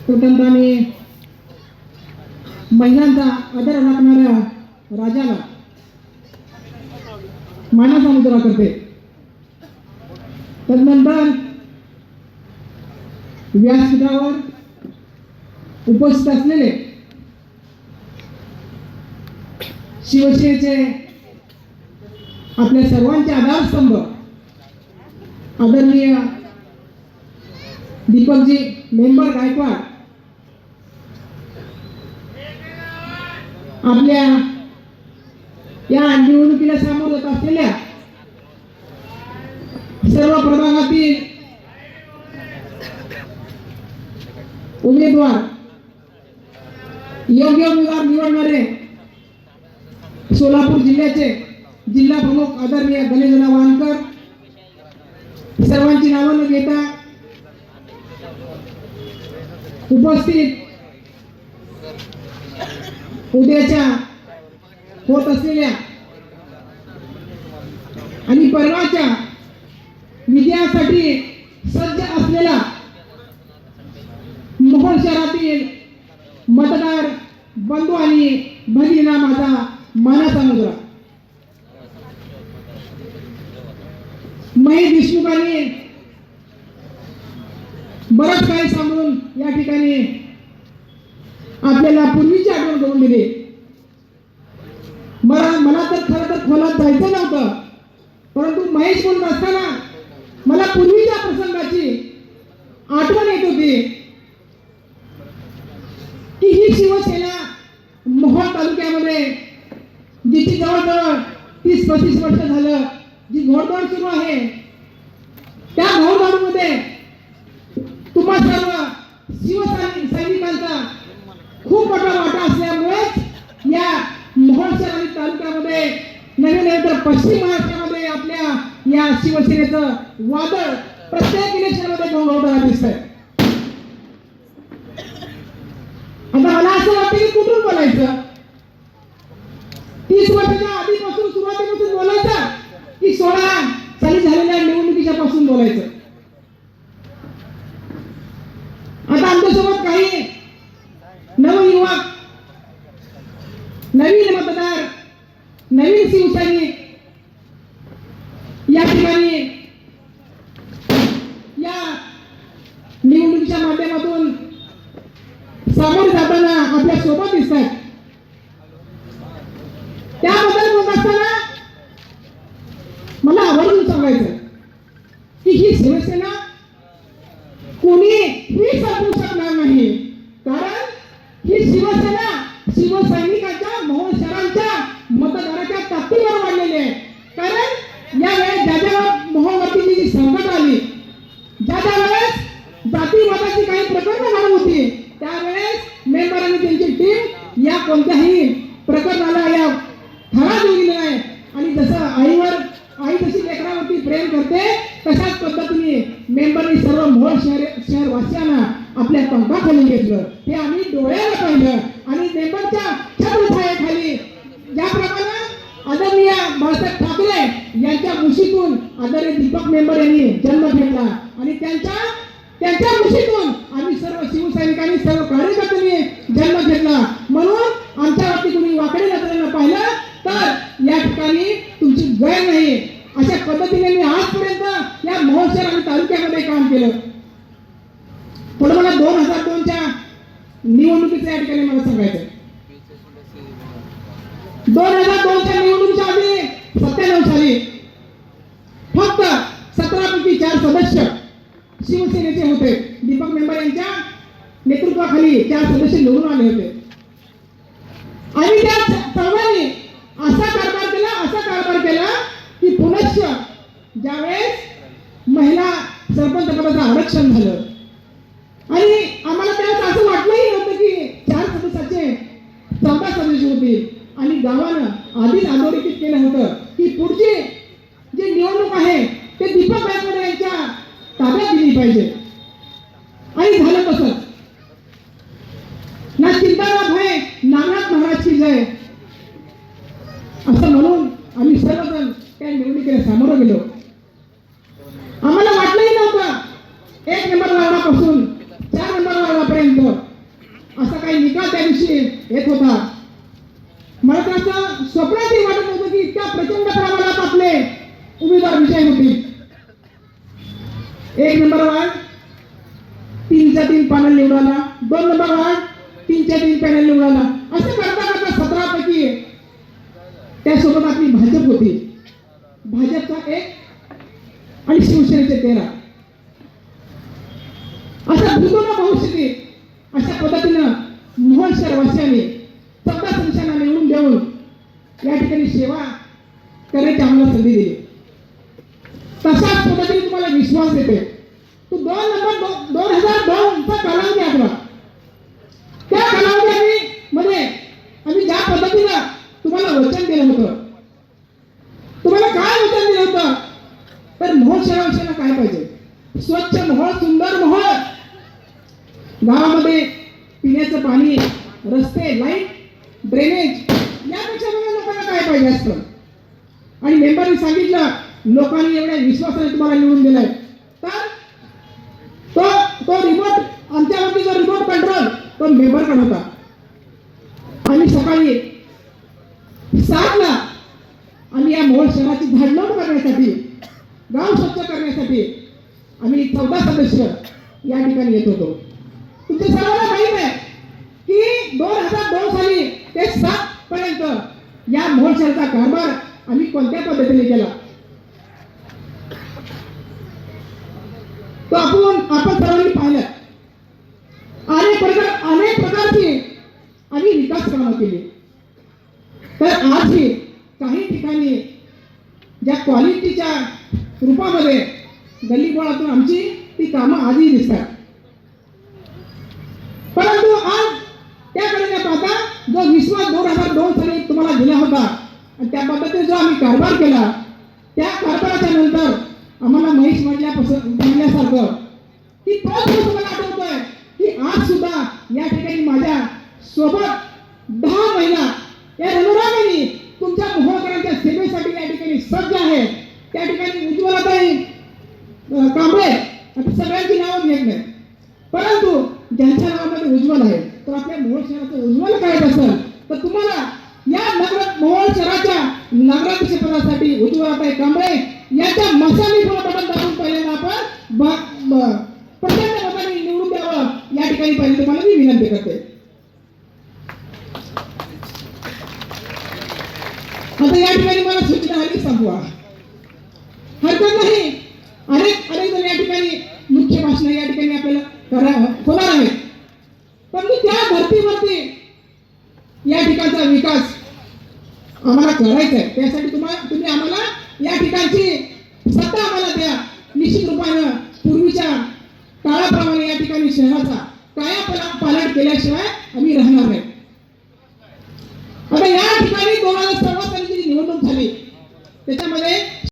कुटुंबाने महिलांचा आदर राखणाऱ्या राजाला मानाचा मुजरा करते। तदनंतर व्यासपीठावर उपस्थित असलेले शिवसेनेचे आपल्या सर्वांचे आधारस्तंभ आदरणीय दीपकजी मेंबर गायकवाड आपल्या या निवडणुकीला सामोरं जात असलेल्या सर्व प्रभागातील उमेदवार योग्य उमेदवार निवडणारे सोलापूर जिल्ह्याचे जिल्हा प्रमुख आदरणीय गणेशदादा वानकर सर्वांची नावं न घेता उपस्थित उद्याच्या होत असलेल्या आणि परवाच्या विजयासाठी सज्ज असलेला मोहोळ शहरातील मतदार बंधू आणि भगिनींना माझा मानाचा मुजरा। महेश देशमुखांनी बरंच काही सांगून या ठिकाणी आपल्याला पूर्वीची आठवण करून दिली। मला तर खरं तर खोलात जायचं नव्हतं, परंतु महेश बोलत असताना मला पूर्वीच्या प्रसंगाची आठवण येत होती की ही शिवसेना मोहोळ तालुक्यामध्ये जिची जवळजवळ 30-35 वर्ष झालं जी घोडदौड सुरू आहे, त्या घोडदौडमध्ये तुम्हा सर्व शिवसैनिकांचा खूप मोठा वाटा असल्यामुळे या मोहोळ शहर आणि तालुक्यामध्ये नव्यानंतर पश्चिम महाराष्ट्रामध्ये आपल्या या शिवसेनेचं वादळ प्रत्येक इलेक्शनमध्ये घोडदौड दिसतंय। आता मला असं वाटतं की कुठून बोलायचं, 30 वर्षाच्या आधीपासून सुरुवातीपासून बोलायचं की 16 साली झालेल्या निवडणुकीच्या पासून बोलायचं। आता आमच्यासोबत काही नवयुवक, नवीन मतदार, नवीन शिवसैनिक या ठिकाणी या निवडणुकीच्या माध्यमातून सामोरे जाताना आपल्या सोबत दिसतात। त्याबद्दल बोलत असताना मला आवर्जून सांगायचं की ही शिवसेना कोणीही संपवू शकणार नाही, कारण ही शिवसेना शिवसैनिकांच्या मोहोळ शहरांच्या मतदाराच्या ताकदीवर वाढलेली आहे। कारण यावेळेस ज्या मोहोळवरती जी संकट आली, ज्या वेळेस जातीवादाची काही प्रकरणं घडत होती, त्यावेळेस मेंबर आणि त्यांची टीम या कोणत्याही प्रकरणाला या थारा देऊ दिला आहे आणि जसं आई जशी लेकरावरती प्रेम करते तशाच पद्धतीने मेंबरनी सर्व मोहोळ शहरवासियांना आपल्या पंखाखाली घेतलं। हे आम्ही डोळ्याला पाहिलं आणि मेंबरच्या छत्रछायेखाली ज्याप्रमाणे आदरणीय बाळासाहेब ठाकरे यांच्या मुशीतून आदरणीय दीपक मेंबर यांनी जन्म घेतला आणि त्यांच्या मुशीतून आम्ही सर्व शिवसैनिकांनी सर्व कार्यकर्त्यांनी जन्म घेतला। म्हणून आमच्यावरती कुणी वाकडे नजरेनं पाहिलं तर या ठिकाणी तुमची गैर नाही, अशा पद्धतीने मी आजपर्यंत या मोहोळ शहर आणि तालुक्यामध्ये काम केलं। पुढे मला 2002च्या निवडणुकीच्या या ठिकाणी मला सांगायचं, 2002च्या निवडणुकीच्या आधी 97 साली फक्त 17 पैकी 4 सदस्य शिवसेनेचे होते। दीपक मेंबर यांच्या नेतृत्वाखाली 4 सदस्य निवडून आले होते आणि त्या सर्वांनी असा कारभार केला की पुनश्च ज्यावेळेस महिला सरपंच पदाचं आरक्षण झालं आणि आम्हाला त्यावेळेस असं वाटलंही नव्हतं की 4 सदस्याचे 14 सदस्य होतील आणि गावानं आधीच अधोरेखित केलं होतं की पुढची जी निवडणूक आहे ते दीपक गायकवाड यांच्या ताब्यात दिली पाहिजे आणि झालं तसंच। ना चिंता ना भय, नागनाथ महाराज की जय असं म्हणून आम्ही सर्वजण त्या निवडणुकीला सामोरं गेलो। आम्हाला वाटलंही नव्हतं 1 नंबर वार्डापासून 4 नंबर वार्डापर्यंत येत होता. मला तर असं स्वप्नातही वाटत नव्हतं की इतक्या प्रचंड प्रमाणात आपले उमेदवार विजयी होतील. 1 नंबर वार्ड 3च्या 3 पॅनल निवडाला, 2 नंबर वार्ड 3च्या 3 पॅनल निवडाला. असं करता करता 17 पैकी त्यासोबत आपली भाजप होती. भाजपचा 1 आणि शिवसेनेचे 13. असं भूतोना भविष्यती अशा पद्धतीनं मोहोळ शहरवासियांनी 14 सदस्यांना निवडून देऊन या ठिकाणी सेवा करण्याची आम्हाला संधी दिली. तशाच पद्धतीने तुम्हाला विश्वास देते. तो 2 नंबर 2002 चा कालावधी आठवा. त्या कालावधी आम्ही ज्या पद्धतीनं तुम्हाला वचन दिलं होतं, तुम्हाला काय वचन दिलं होतं, तर मोहोळ शहराविषयीला काय पाहिजे? स्वच्छ मोहोळ, सुंदर मोहोळ, गावामध्ये पिण्याचं पाणी, रस्ते, लाईट, ड्रेनेज, यापेक्षा लोकांना काय पाहिजे असतं. आणि मेंबरने सांगितलं, लोकांनी एवढ्या विश्वासाने तुम्हाला निवडून दिलाय, तर तो रिमोट आमच्यावरती जो रिमोट कंट्रोल तो मेंबरकडे होता. आम्ही सकाळी 7ला आम्ही या मोहोळ शहराची झाडलोट करण्यासाठी, गाव स्वच्छ करण्यासाठी आम्ही 14 सदस्य या ठिकाणी येत होतो. तुमच्या सर्वांना माहित आहे की 2002 साली ते 7 पर्यंत या मोहोळ शहराचा कारभार आम्ही कोणत्या पद्धतीने केला, तो आपण सर्वांनी पाहिलं. अनेक प्रकारची आम्ही विकास कामं केली. तर आजही काही ठिकाणी ज्या क्वालिटीच्या रूपामध्ये गल्लीबोळातून आमची ती कामं आजही दिसतात. परंतु आज त्याकडे न पाहता जो विश्वास 2002 साली तुम्हाला दिला होता आणि त्या पद्धतीने जो आम्ही कारभार केला, त्या कारभाराच्या नंतर आम्हाला महेश म्हणल्यासारखं की तोच तुम्हाला आठवतोय की आज सुद्धा या ठिकाणी माझ्या सोबत 10 महिला या रणरागिणी तुमच्या मोहोळकरांच्या सेवेसाठी या ठिकाणी सज्ज आहेत. त्या ठिकाणी उज्ज्वलाताई कांबळे, आता सगळ्यांची नावं घेत नाही, परंतु ज्यांच्या नावामध्ये उज्ज्वल आहे, तर आपल्या मोहोळ शहराचं उज्ज्वल काय असेल तर तुम्हाला या मोहोळ शहराच्या नगराध्यक्षपदासाठी उज्ज्वलाताई कांबळे यांच्या मसाली बटन दाबून पहिल्यांदा आपण प्रचंड मताने निवडून द्यावं या ठिकाणी पहिले तुम्हाला मी विनंती करते. आता या ठिकाणी मला सूचना आली, संपवा, हरकत नाही. अनेक जण या ठिकाणी मुख्य भाषण या ठिकाणी आपल्याला होणार आहे, परंतु त्या धर्तीवरती या ठिकाणचा विकास आम्हाला करायचा आहे. त्यासाठी तुम्ही आम्हाला या ठिकाणची सत्ता आम्हाला द्या. निश्चित रूपानं पूर्वीच्या काळाप्रमाणे या ठिकाणी शहराचा कायापालट केल्याशिवाय आम्ही राहणार नाही. आता या ठिकाणी 2016 साली जी निवडणूक झाली त्याच्यामध्ये